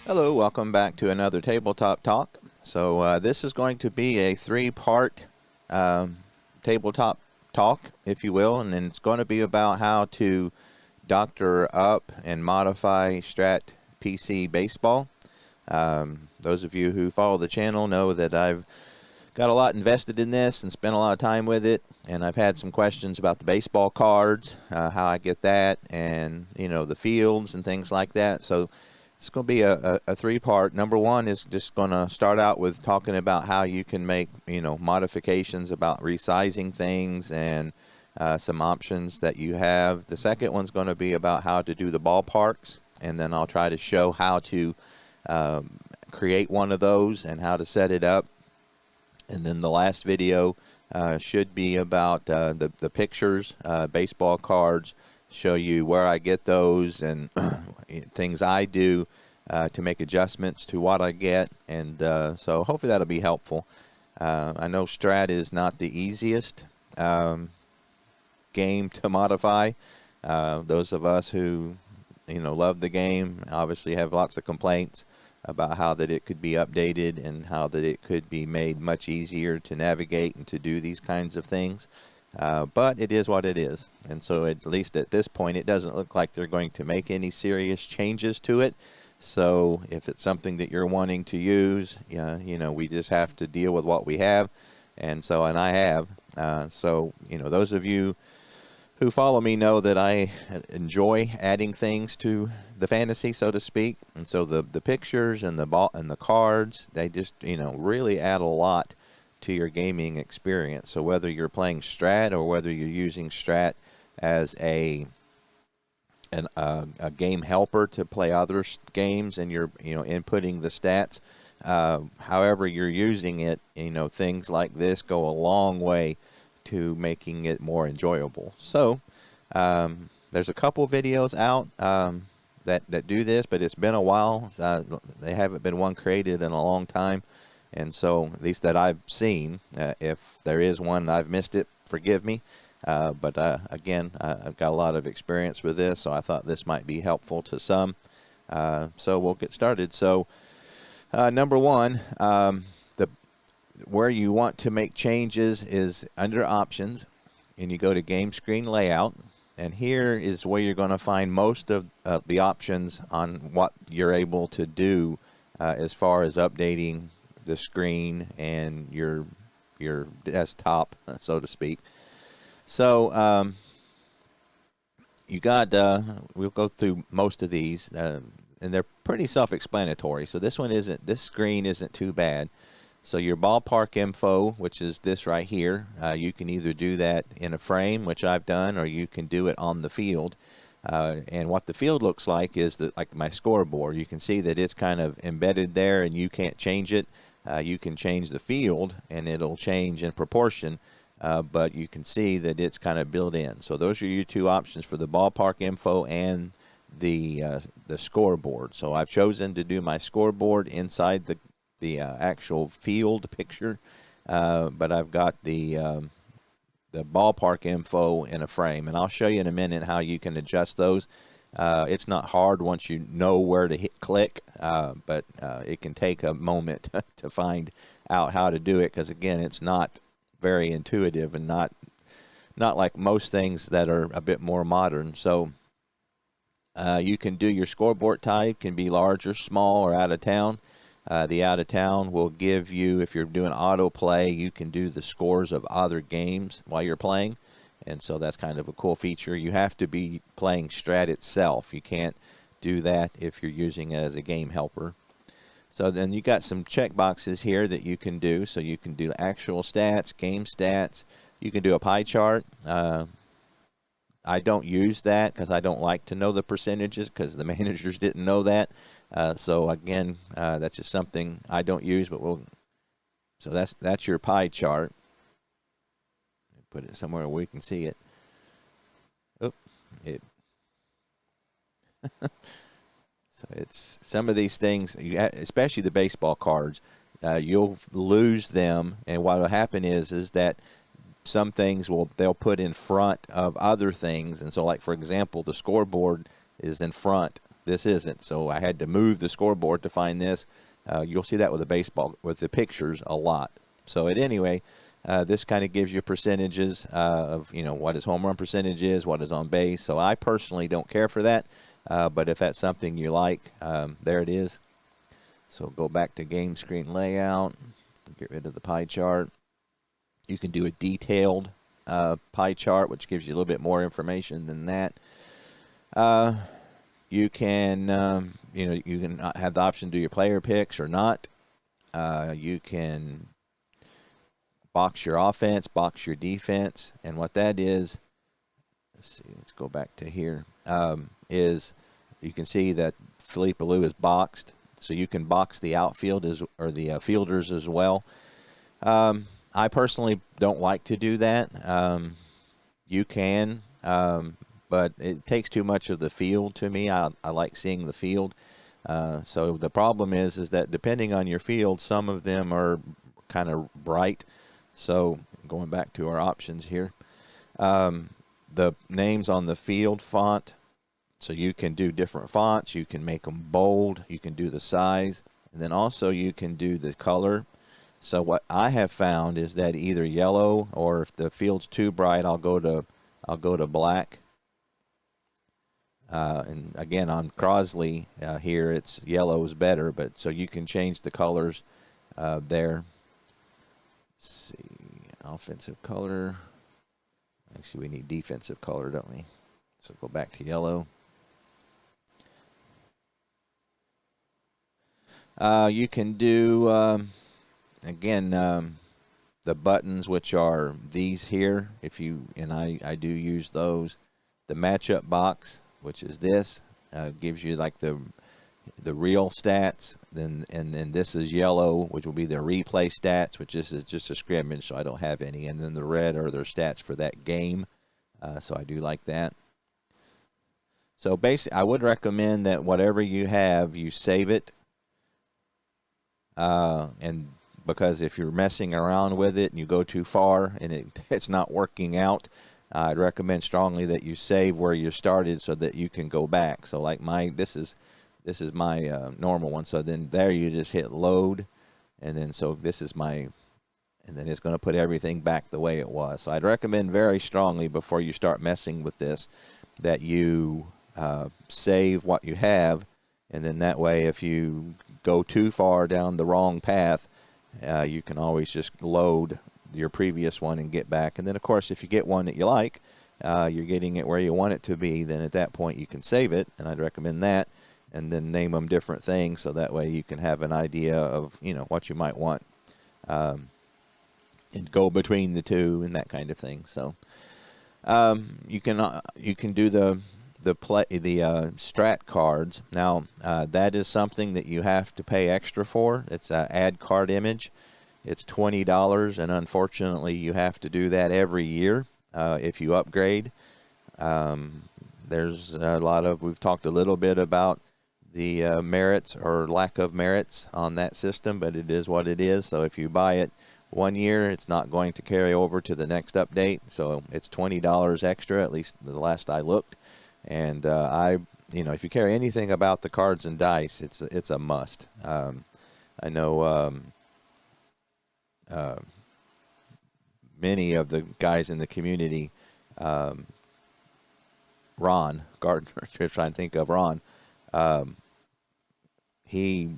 Hello, welcome back to another Tabletop Talk. So this is going to be a three-part tabletop talk, if you will, and then it's going to be about how to doctor up and modify Strat PC baseball. Those of you who follow the channel know that I've got a lot invested in this and spent a lot of time with it, and I've had some questions about the baseball cards, how I get that, and the fields and things like that. So it's going to be a three-part. Number one is just going to start out with talking about how you can make modifications about resizing things and some options that you have. The second one's going to be about how to do the ballparks, and then I'll try to show how to create one of those and how to set it up. And then the last video should be about the pictures, baseball cards, show you where I get those and things I do to make adjustments to what I get. And so hopefully that'll be helpful. I know Strat is not the easiest game to modify. Those of us who love the game obviously have lots of complaints about how that it could be updated and how that it could be made much easier to navigate and to do these kinds of things. But it is what it is. And so at least at this point, it doesn't look like they're going to make any serious changes to it. So if it's something that you're wanting to use, we just have to deal with what we have. And I have. Those of you who follow me know that I enjoy adding things to the fantasy, so to speak. And so the pictures and the ball and the cards, they just really add a lot to your gaming experience. So whether you're playing Strat or whether you're using Strat as a game helper to play other games, and you're inputting the stats, however you're using it, things like this go a long way to making it more enjoyable. So there's a couple videos out that do this, but it's been a while. They haven't been one created in a long time. And so, at least that I've seen, if there is one I've missed it, forgive me. But again, I've got a lot of experience with this, so I thought this might be helpful to some. So we'll get started. So number one, where you want to make changes is under Options, and you go to Game Screen Layout. And here is where you're going to find most of the options on what you're able to do as far as updating the screen and your desktop, so to speak. So you got we'll go through most of these, and they're pretty self-explanatory. So this screen isn't too bad. So your ballpark info, which is this right here, you can either do that in a frame, which I've done, or you can do it on the field. And what the field looks like is like my scoreboard. You can see that it's kind of embedded there, and you can't change it. You can change the field, and it'll change in proportion, but you can see that it's kind of built in. So those are your two options for the ballpark info and the scoreboard. So I've chosen to do my scoreboard inside the actual field picture, but I've got the ballpark info in a frame, and I'll show you in a minute how you can adjust those. It's not hard once you know where to click, but it can take a moment to find out how to do it, because again, it's not very intuitive and not like most things that are a bit more modern. So you can do your scoreboard type, can be large or small or out of town. The out of town will give you, if you're doing autoplay, you can do the scores of other games while you're playing. And so that's kind of a cool feature. You have to be playing Strat itself. You can't do that if you're using it as a game helper. So then you got some check boxes here that you can do. So you can do actual stats, game stats. You can do a pie chart. I don't use that because I don't like to know the percentages, because the managers didn't know that. So again, that's just something I don't use. But so that's your pie chart. Put it somewhere where we can see it. So it's some of these things, especially the baseball cards, you'll lose them, and what will happen is that some things they'll put in front of other things, and so like for example, the scoreboard is in front this isn't. So I had to move the scoreboard to find this. You'll see that with the baseball, with the pictures a lot. So at anyway, this kind of gives you percentages of, what his home run percentage is, what is on base. So I personally don't care for that, but if that's something you like, there it is. So go back to game screen layout, get rid of the pie chart. You can do a detailed pie chart, which gives you a little bit more information than that. You can, you can have the option to do your player picks or not. You can box your offense, box your defense, and what that is, let's go back to here, is you can see that Philippe Alou is boxed, so you can box the outfield or the fielders as well. I personally don't like to do that. You can, but it takes too much of the field to me. I like seeing the field. So the problem is that depending on your field, some of them are kind of bright. So going back to our options here, the names on the field font, so you can do different fonts. You can make them bold. You can do the size, and then also you can do the color. So what I have found is that either yellow, or if the field's too bright, I'll go to black. And again, on Crosley here, it's yellow is better, but so you can change the colors there. Let's see, offensive color. Actually, we need defensive color, don't we? So go back to yellow. You can do, again, the buttons, which are these here. I do use those. The matchup box, which is this, gives you like the real stats. And then this is yellow, which will be the replay stats, which is just a scrimmage, so I don't have any. And then the red are their stats for that game. So I do like that. So basically, I would recommend that whatever you have, you save it. And because if you're messing around with it and you go too far and it's not working out, I'd recommend strongly that you save where you started so that you can go back. So like this is my normal one. So then there you just hit load, and then so this is and then it's going to put everything back the way it was. So I'd recommend very strongly before you start messing with this that you save what you have, and then that way if you go too far down the wrong path, you can always just load your previous one and get back. And then of course if you get one that you like, you're getting it where you want it to be, then at that point you can save it, and I'd recommend that, and then name them different things so that way you can have an idea of what you might want, and go between the two and that kind of thing. So you can do the strat cards. Now that is something that you have to pay extra for. It's an add card image. It's $20, and unfortunately you have to do that every year if you upgrade. There's a lot of, we've talked a little bit about the merits or lack of merits on that system, but it is what it is. So if you buy it 1 year, it's not going to carry over to the next update. So it's $20 extra, at least the last I looked. And if you care anything about the cards and dice, it's a must. I know many of the guys in the community, Ron Gardner, I'm trying to think of Ron, he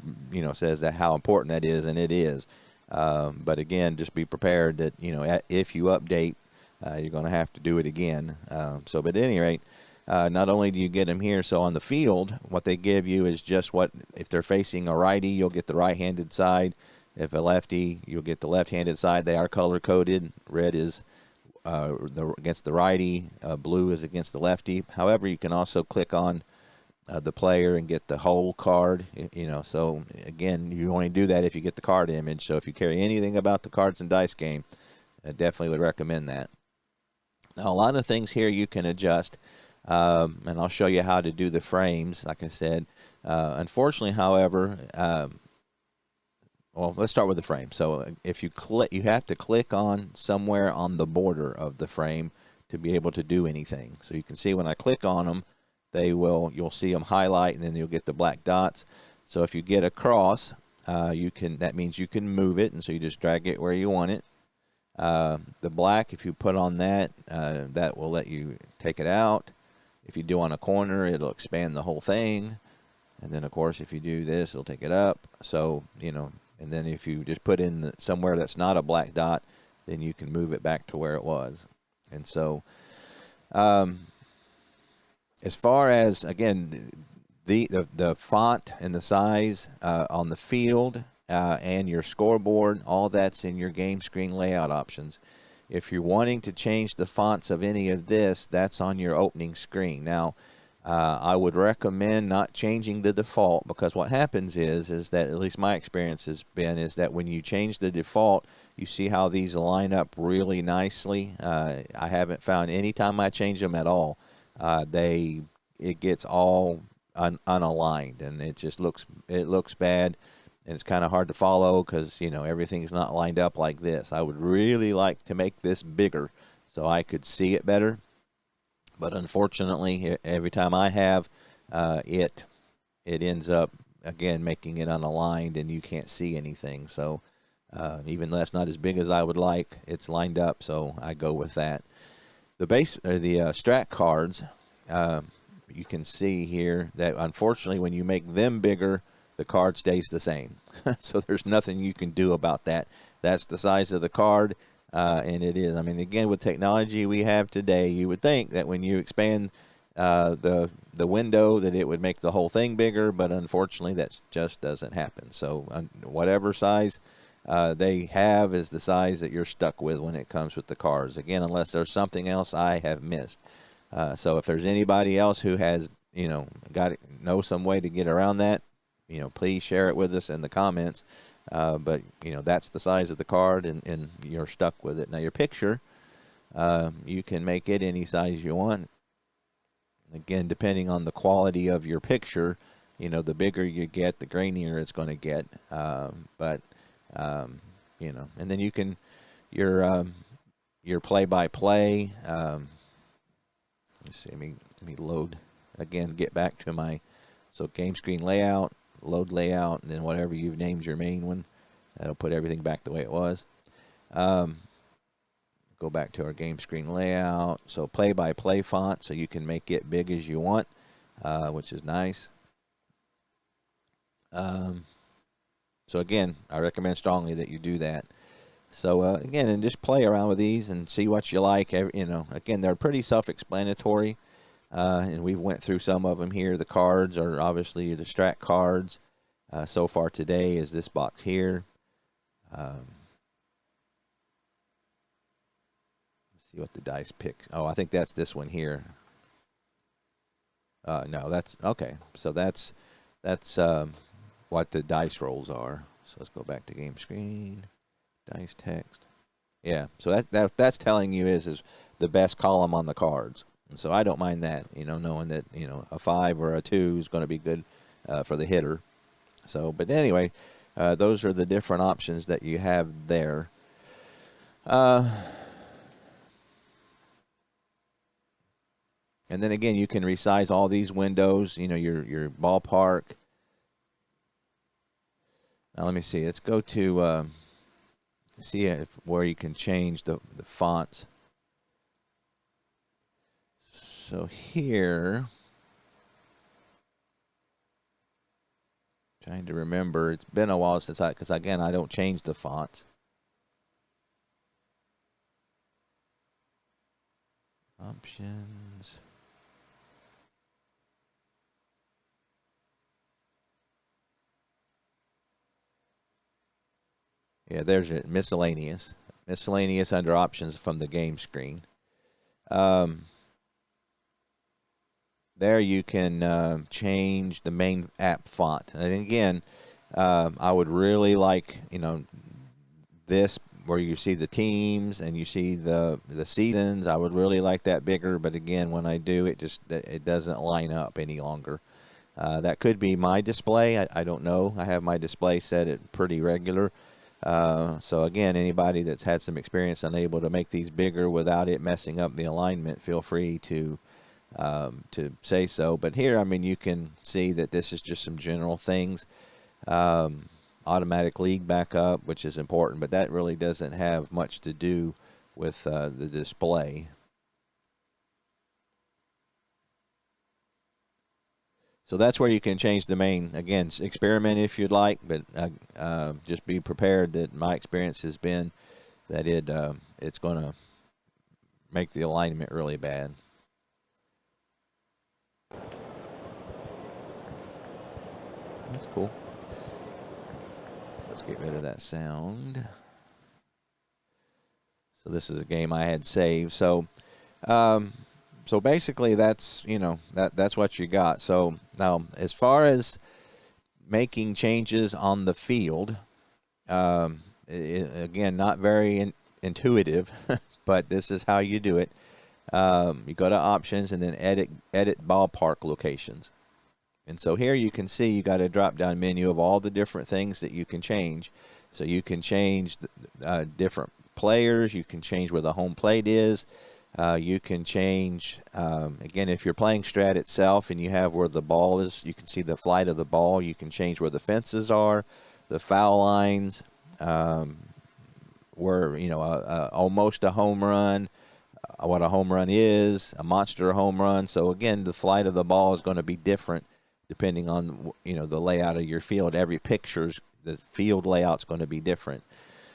says that how important that is, and it is. But again, just be prepared that if you update, you're going to have to do it again. But at any rate, not only do you get them here, so on the field, what they give you is just if they're facing a righty, you'll get the right-handed side. If a lefty, you'll get the left-handed side. They are color-coded. Red is against the righty. Blue is against the lefty. However, you can also click on the player and get the whole card. So again, you only do that if you get the card image. So if you care anything about the cards and dice game, I definitely would recommend that. Now, a lot of things here you can adjust. And I'll show you how to do the frames, like I said. Unfortunately, however, let's start with the frame. So if you click, you have to click on somewhere on the border of the frame to be able to do anything. So you can see when I click on them, you'll see them highlight, and then you'll get the black dots. So if you get across, that means you can move it, and so you just drag it where you want it. The black, if you put on that, that will let you take it out. If you do on a corner, it'll expand the whole thing. And then, of course, if you do this, it'll take it up. So, and then if you just put in somewhere that's not a black dot, then you can move it back to where it was. And so, as far as, again, the font and the size on the field and your scoreboard, all that's in your game screen layout options. If you're wanting to change the fonts of any of this, that's on your opening screen. Now, I would recommend not changing the default, because what happens is that, at least my experience has been, is that when you change the default, you see how these line up really nicely. I haven't found any time I change them at all, it gets all unaligned, and it just looks bad, and it's kind of hard to follow because everything's not lined up like this. I would really like to make this bigger so I could see it better, but unfortunately, every time I have it ends up again making it unaligned, and you can't see anything. So even though that's not as big as I would like, it's lined up, so I go with that. The Strat cards. You can see here that unfortunately when you make them bigger, the card stays the same. So there's nothing you can do about that. That's the size of the card, and it is. I mean, again, with technology we have today, you would think that when you expand the window that it would make the whole thing bigger, but unfortunately that just doesn't happen. So whatever size they have is the size that you're stuck with when it comes with the cards. Again, unless there's something else I have missed. So if there's anybody else who has, know some way to get around that, please share it with us in the comments. But that's the size of the card, and you're stuck with it. Now your picture, you can make it any size you want. Again, depending on the quality of your picture, the bigger you get, the grainier it's going to get. And then you can, your play-by-play, let's see, let me load again, get back to so game screen layout, load layout, and then whatever you've named your main one, that'll put everything back the way it was. Go back to our game screen layout. So play-by-play font, so you can make it big as you want, which is nice. So again, I recommend strongly that you do that. So again, and just play around with these and see what you like. Again, they're pretty self-explanatory, and we've went through some of them here. The cards are obviously the Strat cards. So far today is this box here. Let's see what the dice picks. Oh, I think that's this one here. No, that's okay. So that's what the dice rolls are. So let's go back to game screen. Dice text. Yeah, so that's telling you is the best column on the cards. And so I don't mind that, knowing that, a 5 or a 2 is going to be good for the hitter. So, but anyway, those are the different options that you have there. And then again, you can resize all these windows, your ballpark. Now let me see. Let's go to see where you can change the fonts. So here, trying to remember, it's been a while since because again, I don't change the fonts. Options. Yeah, there's it. Miscellaneous. Miscellaneous under options from the game screen. There you can change the main app font. And again, I would really like, this where you see the teams and you see the seasons. I would really like that bigger. But again, when I do, it doesn't line up any longer. That could be my display. I don't know. I have my display set at pretty regular. So again, anybody that's had some experience and able to make these bigger without it messing up the alignment, feel free to to say so. But here, I mean, you can see that this is just some general things. Automatic league backup, which is important, but that really doesn't have much to do with the display. So that's where you can change the main. Again, experiment if you'd like, but just be prepared that my experience has been that it's going to make the alignment really bad. That's cool. Let's get rid of that sound. So this is a game I had saved. So basically that's, that's what you got. So now as far as making changes on the field, again, not very intuitive, but this is how you do it. You go to options and then edit ballpark locations. And so here you can see you got a drop-down menu of all the different things that you can change. So you can change different players. You can change where the home plate is. You can change, again, if you're playing Strat itself and you have where the ball is, you can see the flight of the ball. You can change where the fences are, the foul lines, where, almost a home run, what a home run is, a monster home run. So, again, the flight of the ball is going to be different depending on, the layout of your field. Every the field layout's going to be different.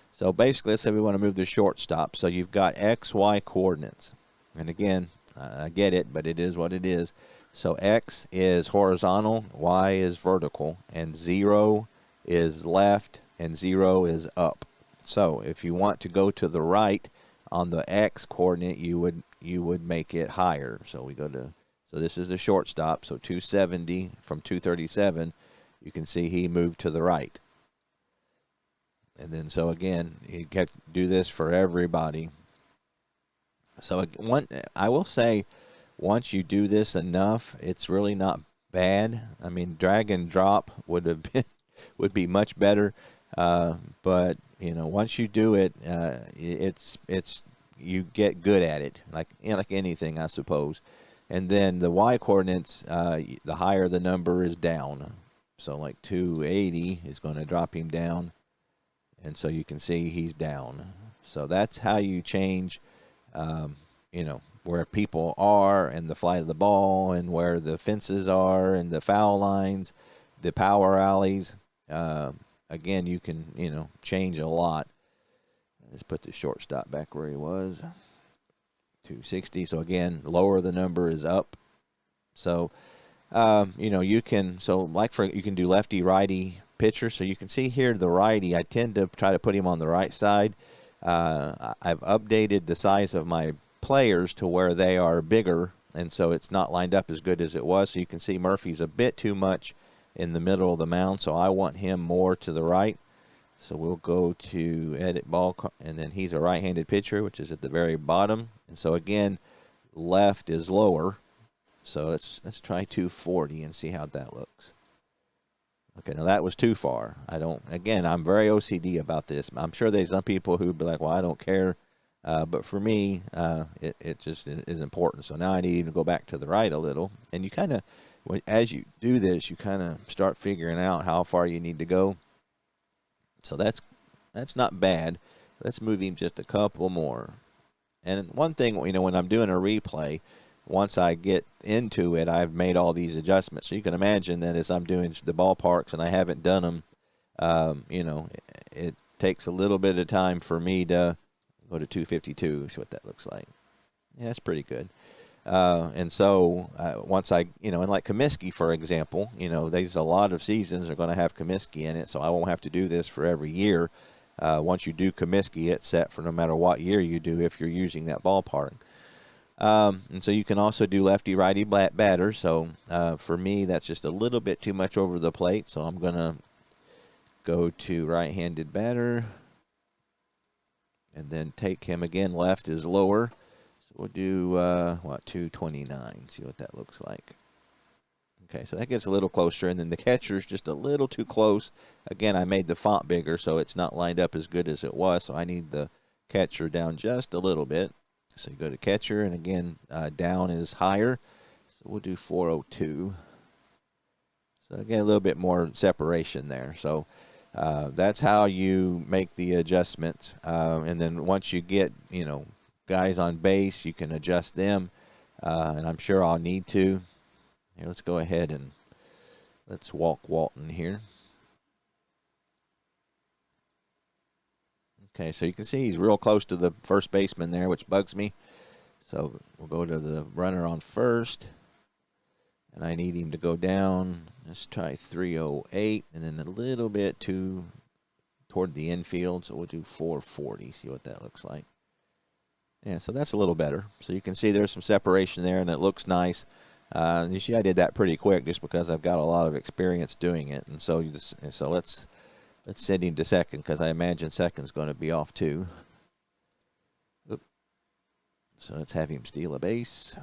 So basically, let's say we want to move the shortstop. So you've got X, Y coordinates. And again, I get it, but it is what it is. So X is horizontal, Y is vertical, and 0 is left, and 0 is up. So if you want to go to the right on the X coordinate, you would make it higher. So we go to, so this is the shortstop. So 270 from 237, you can see he moved to the right. And then, so again, you have to do this for everybody. So I will say, once you do this enough, it's really not bad. I mean, drag and drop would be much better. But once you do it, it's you get good at it, like anything, I suppose. And then the Y coordinates, the higher the number is down. So like 280 is going to drop him down. And so you can see he's down. So that's how you change, where people are and the flight of the ball and where the fences are and the foul lines, the power alleys. Again, you can, change a lot. Let's put the shortstop back where he was. 260. So again, lower the number is up. So, you can, you can do lefty, righty pitcher. So you can see here the righty, I tend to try to put him on the right side. I've updated the size of my players to where they are bigger, and so it's not lined up as good as it was. So you can see Murphy's a bit too much in the middle of the mound, so I want him more to the right. So we'll go to edit ball, and then he's a right-handed pitcher, which is at the very bottom. And so again, left is lower. So let's try 240 and see how that looks. Okay, now that was too far. I'm very OCD about this. I'm sure there's some people who'd be like, well, I don't care. But for me, it just is important. So now I need to go back to the right a little. And you kind of, as you do this, you kind of start figuring out how far you need to go. So that's not bad. Let's move him just a couple more. And one thing, when I'm doing a replay, once I get into it, I've made all these adjustments. So you can imagine that as I'm doing the ballparks and I haven't done them, it takes a little bit of time for me to go to 252. See what that looks like. Yeah, that's pretty good. And so once I, and like Comiskey, for example, there's a lot of seasons are going to have Comiskey in it, so I won't have to do this for every year. Once you do Comiskey, it's set for no matter what year you do if you're using that ballpark. And so you can also do lefty-righty batter. So for me, that's just a little bit too much over the plate. So I'm going to go to right-handed batter and then take him again. Left is lower. So we'll do, 229. See what that looks like. Okay, so that gets a little closer. And then the catcher's just a little too close. Again, I made the font bigger, so it's not lined up as good as it was. So I need the catcher down just a little bit. So you go to catcher, and again, down is higher. So we'll do 402. So again, a little bit more separation there. So that's how you make the adjustments. And then once you get, guys on base, you can adjust them. And I'm sure I'll need to. Here, let's go ahead and let's walk Walton here. Okay, so you can see he's real close to the first baseman there, which bugs me. So we'll go to the runner on first. And I need him to go down. Let's try 308, and then a little bit toward the infield. So we'll do 440, see what that looks like. Yeah, so that's a little better. So you can see there's some separation there, and it looks nice. You see I did that pretty quick just because I've got a lot of experience doing it. And so let's send him to second, because I imagine second's going to be off too. Oop. So let's have him steal a base.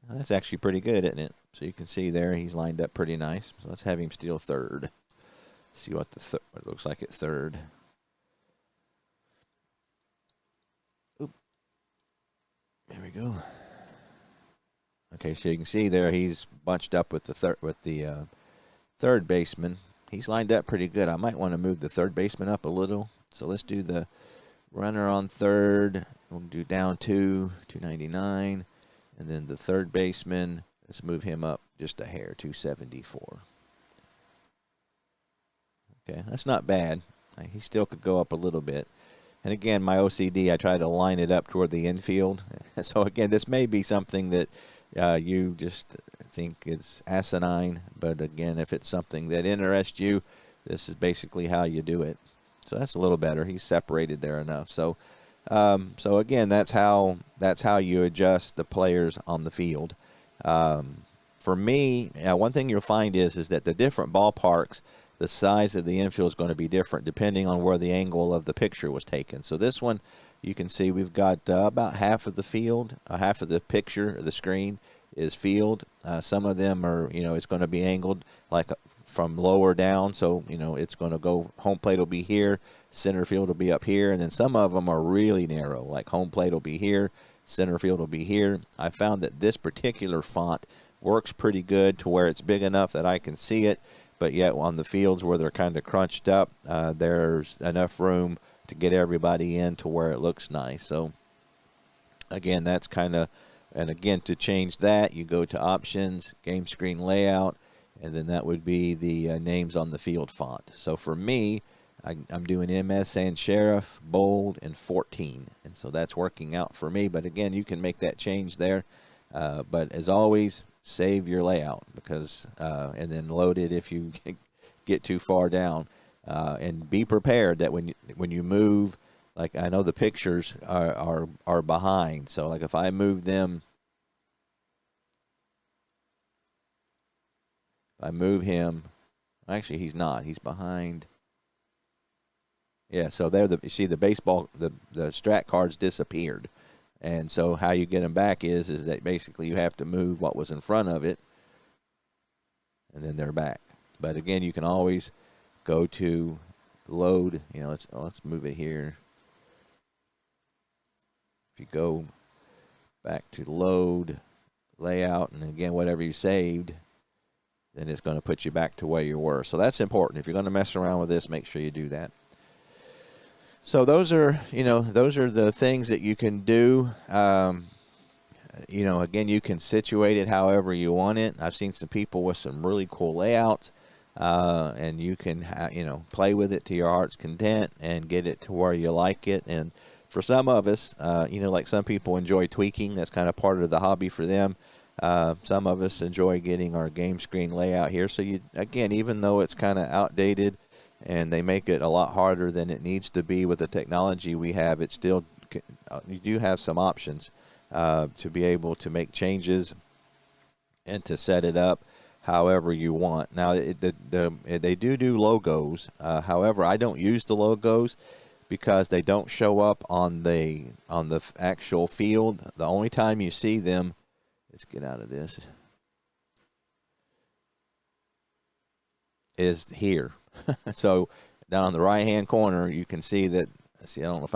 That's actually pretty good, isn't it? So you can see there he's lined up pretty nice. So let's have him steal third. See what what it looks like at third. Oop. There we go. Okay, so you can see there he's bunched up with the third baseman. He's lined up pretty good. I might want to move the third baseman up a little. So let's do the runner on third. We'll do down 299. And then the third baseman, let's move him up just a hair, 274. Okay, that's not bad. He still could go up a little bit. And again, my OCD, I try to line it up toward the infield. So again, this may be something that you just think is asinine. But again, if it's something that interests you, this is basically how you do it. So that's a little better. He's separated there enough. So again, that's how you adjust the players on the field. For me, one thing you'll find is that the different ballparks, the size of the infield is going to be different depending on where the angle of the picture was taken. So this one, you can see we've got about half of the field, half of the picture, the screen is field. Some of them are, it's going to be angled like from lower down. So, it's going to go, home plate will be here, center field will be up here. And then some of them are really narrow, like home plate will be here, center field will be here. I found that this particular font works pretty good to where it's big enough that I can see it. But yet on the fields where they're kind of crunched up, there's enough room to get everybody in to where it looks nice. So, again, that's kind of, and again, to change that, you go to Options, Game Screen Layout, and then that would be the names on the field font. So for me, I'm doing MS Sans Serif, bold, and 14. And so that's working out for me. But again, you can make that change there. But as always, save your layout and then load it if you get too far down. And be prepared that when you move, like I know the pictures are behind. So like if I move them, if I move him, actually he's not. He's behind. Yeah, so there you see the baseball, the strat cards disappeared. And so how you get them back is that basically you have to move what was in front of it, and then they're back. But again, you can always go to load. Let's move it here. If you go back to load, layout, and again, whatever you saved, then it's going to put you back to where you were. So that's important. If you're going to mess around with this, make sure you do that. So those are the things that you can do. Again, you can situate it however you want it. I've seen some people with some really cool layouts, and you can, play with it to your heart's content and get it to where you like it. And for some of us, like some people enjoy tweaking. That's kind of part of the hobby for them. Some of us enjoy getting our game screen layout here. So even though it's kind of outdated, and they make it a lot harder than it needs to be with the technology we have, it still, you do have some options to be able to make changes and to set it up however you want. Now, they do logos. However, I don't use the logos because they don't show up on the actual field. The only time you see them, let's get out of this, is here. So down on the right hand corner, you can see that see, I don't know if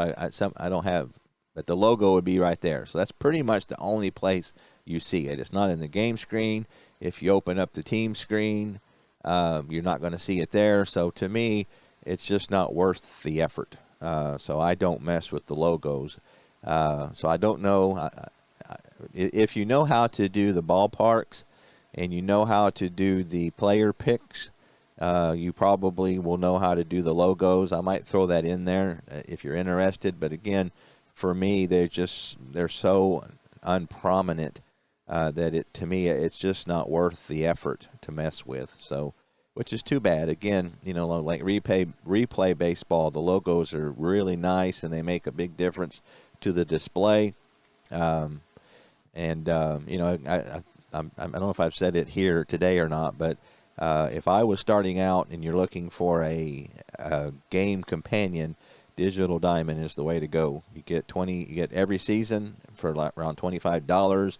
I don't have, but the logo would be right there. So that's pretty much the only place you see it. It's not in the game screen. If you open up the team screen, you're not going to see it there. So to me, it's just not worth the effort. So I don't mess with the logos. So I don't know if you know how to do the ballparks and you know how to do the player picks. You probably will know how to do the logos. I might throw that in there if you're interested. But again, for me, they're so unprominent that to me it's just not worth the effort to mess with. So, which is too bad. Again, like replay baseball, the logos are really nice and they make a big difference to the display. I don't know if I've said it here today or not, but if I was starting out and you're looking for a game companion, Digital Diamond is the way to go. You get every season for around $25.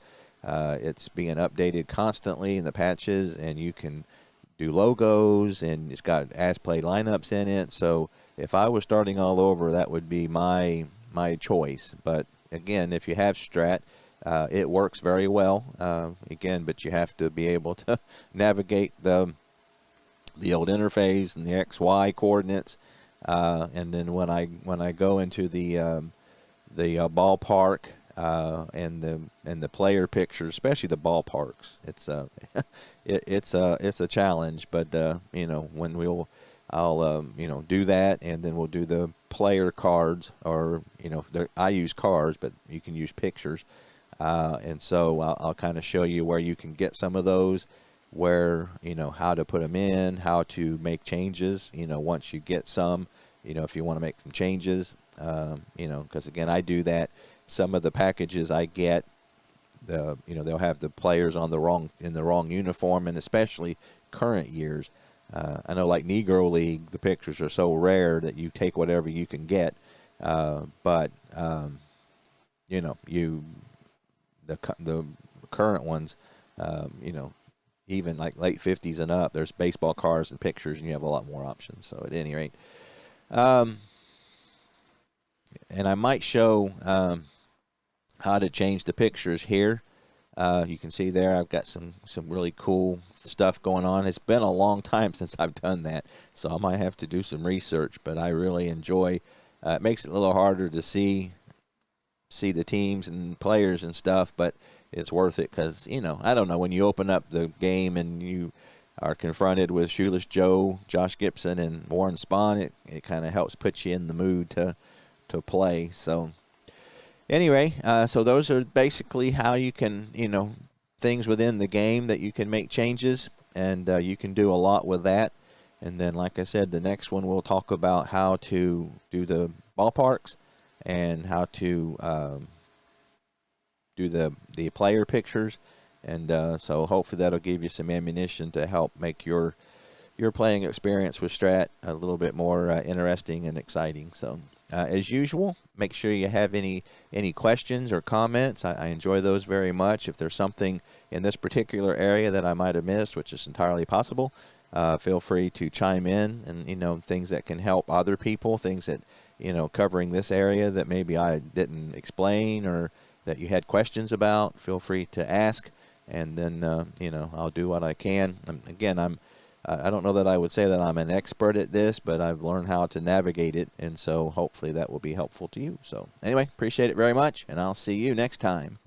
It's being updated constantly in the patches, and you can do logos, and it's got as-played lineups in it. So if I was starting all over, that would be my choice. But again, if you have Strat, it works very well. But you have to be able to navigate the old interface and the XY coordinates. And then when I go into the ballpark and the player pictures, especially the ballparks, it's a challenge. But when I'll do that, and then we'll do the player cards, or I use cards, but you can use pictures. And so I'll kind of show you where you can get some of those, where, how to put them in, how to make changes, once you get some, if you want to make some changes, because again, I do that. Some of the packages I get, they'll have the players in the wrong uniform, and especially current years. I know, like Negro League, the pictures are so rare that you take whatever you can get. But the current ones, even like late 50s and up, there's baseball cards and pictures, and you have a lot more options. So at any rate, and I might show how to change the pictures here. You can see there I've got some really cool stuff going on. It's been a long time since I've done that, so I might have to do some research, but I really enjoy it. Makes it a little harder to see the teams and players and stuff, but it's worth it because, I don't know, when you open up the game and you are confronted with Shoeless Joe, Josh Gibson, and Warren Spahn, it kind of helps put you in the mood to play. So anyway, so those are basically how you can, things within the game that you can make changes, and you can do a lot with that. And then, like I said, the next one we'll talk about how to do the ballparks and how to do the player pictures. And so hopefully that'll give you some ammunition to help make your playing experience with Strat a little bit more interesting and exciting. So as usual, make sure you have any questions or comments. I enjoy those very much. If there's something in this particular area that I might have missed, which is entirely possible, feel free to chime in, and things that can help other people, things that covering this area that maybe I didn't explain or that you had questions about, feel free to ask, and then I'll do what I can. Again, I don't know that I would say that I'm an expert at this, but I've learned how to navigate it, and so hopefully that will be helpful to you. So anyway, appreciate it very much, and I'll see you next time.